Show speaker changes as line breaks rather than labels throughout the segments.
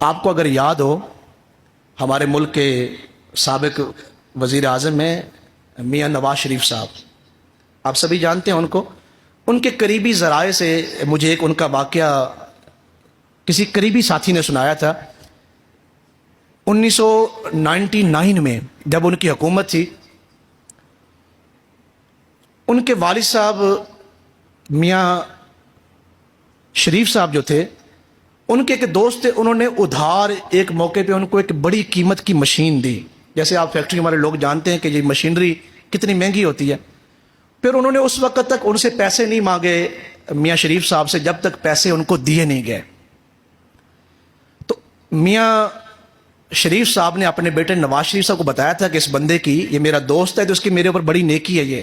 آپ کو اگر یاد ہو، ہمارے ملک کے سابق وزیر اعظم ہیں میاں نواز شریف صاحب، آپ سبھی جانتے ہیں ان کو۔ ان کے قریبی ذرائع سے مجھے ایک ان کا واقعہ کسی قریبی ساتھی نے سنایا تھا۔ 1999 میں جب ان کی حکومت تھی، ان کے والد صاحب میاں شریف صاحب جو تھے، ان کے ایک دوست تھے، انہوں نے ادھار ایک موقع پہ ان کو ایک بڑی قیمت کی مشین دی۔ جیسے آپ فیکٹری والے لوگ جانتے ہیں کہ یہ مشینری کتنی مہنگی ہوتی ہے۔ پھر انہوں نے اس وقت تک ان سے پیسے نہیں مانگے میاں شریف صاحب سے جب تک پیسے ان کو دیے نہیں گئے۔ تو میاں شریف صاحب نے اپنے بیٹے نواز شریف صاحب کو بتایا تھا کہ اس بندے کی، یہ میرا دوست ہے تو اس کی میرے اوپر بڑی نیکی ہے یہ۔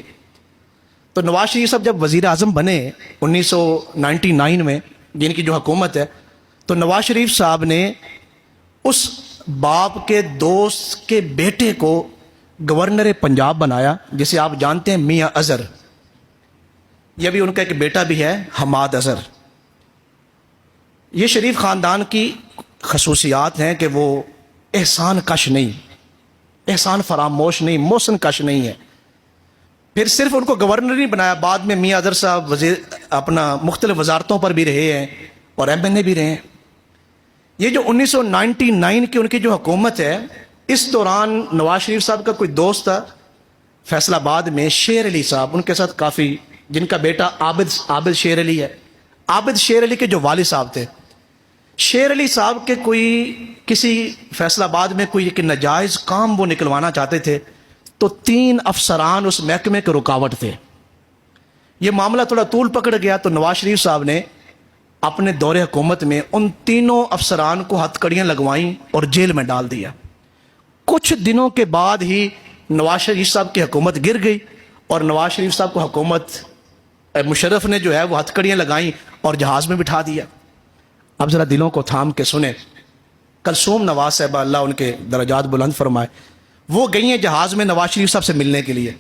تو نواز شریف صاحب جب وزیر اعظم بنے 1999 میں، جن کی جو حکومت ہے، تو نواز شریف صاحب نے اس باپ کے دوست کے بیٹے کو گورنر پنجاب بنایا، جسے آپ جانتے ہیں میاں اظہر۔ یہ بھی ان کا ایک بیٹا بھی ہے حماد اظہر۔ یہ شریف خاندان کی خصوصیات ہیں کہ وہ احسان کش نہیں، احسان فراموش نہیں، محسن کش نہیں ہے۔ پھر صرف ان کو گورنر نہیں بنایا، بعد میں میاں اظہر صاحب اپنا مختلف وزارتوں پر بھی رہے ہیں اور ایم این اے بھی رہے ہیں۔ یہ جو 1999 کی ان کی جو حکومت ہے، اس دوران نواز شریف صاحب کا کوئی دوست تھا فیصل آباد میں، شیر علی صاحب، ان کے ساتھ کافی، جن کا بیٹا عابد شیر علی ہے۔ عابد شیر علی کے جو والد صاحب تھے، شیر علی صاحب کے کوئی کسی فیصل آباد میں کوئی ایک ناجائز کام وہ نکلوانا چاہتے تھے، تو 3 افسران اس محکمے کے رکاوٹ تھے۔ یہ معاملہ تھوڑا طول پکڑ گیا تو نواز شریف صاحب نے اپنے دور حکومت میں ان تینوں افسران کو ہتھ کڑیاں لگوائیں اور جیل میں ڈال دیا۔ کچھ دنوں کے بعد ہی نواز شریف صاحب کی حکومت گر گئی اور نواز شریف صاحب کو حکومت مشرف نے جو ہے وہ ہتھ کڑیاں لگائیں اور جہاز میں بٹھا دیا۔ اب ذرا دلوں کو تھام کے سنیں، کلثوم نواز صاحبہ اللہ ان کے درجات بلند فرمائے، وہ گئی ہیں جہاز میں نواز شریف صاحب سے ملنے کے لیے،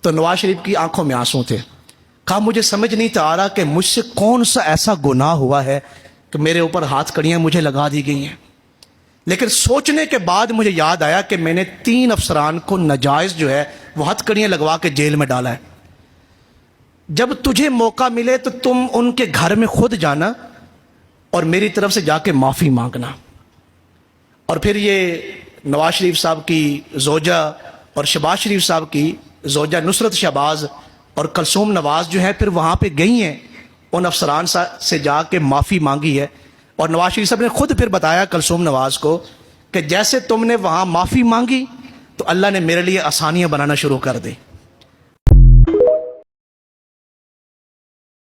تو نواز شریف کی آنکھوں میں آنسو تھے۔ کہا مجھے سمجھ نہیں آ رہا کہ مجھ سے کون سا ایسا گناہ ہوا ہے کہ میرے اوپر ہاتھ کڑیاں مجھے لگا دی گئی ہیں، لیکن سوچنے کے بعد مجھے یاد آیا کہ میں نے 3 افسران کو ناجائز جو ہے وہ ہتھ کڑیاں لگوا کے جیل میں ڈالا ہے۔ جب تجھے موقع ملے تو تم ان کے گھر میں خود جانا اور میری طرف سے جا کے معافی مانگنا۔ اور پھر یہ نواز شریف صاحب کی زوجہ اور شہباز شریف صاحب کی زوجہ نصرت شہباز اور کلثوم نواز جو ہے پھر وہاں پہ گئی ہیں، ان افسران سے جا کے معافی مانگی ہے۔ اور نواز شریف صاحب نے خود پھر بتایا کلثوم نواز کو کہ جیسے تم نے وہاں معافی مانگی تو اللہ نے میرے لیے آسانیاں بنانا شروع کر دی۔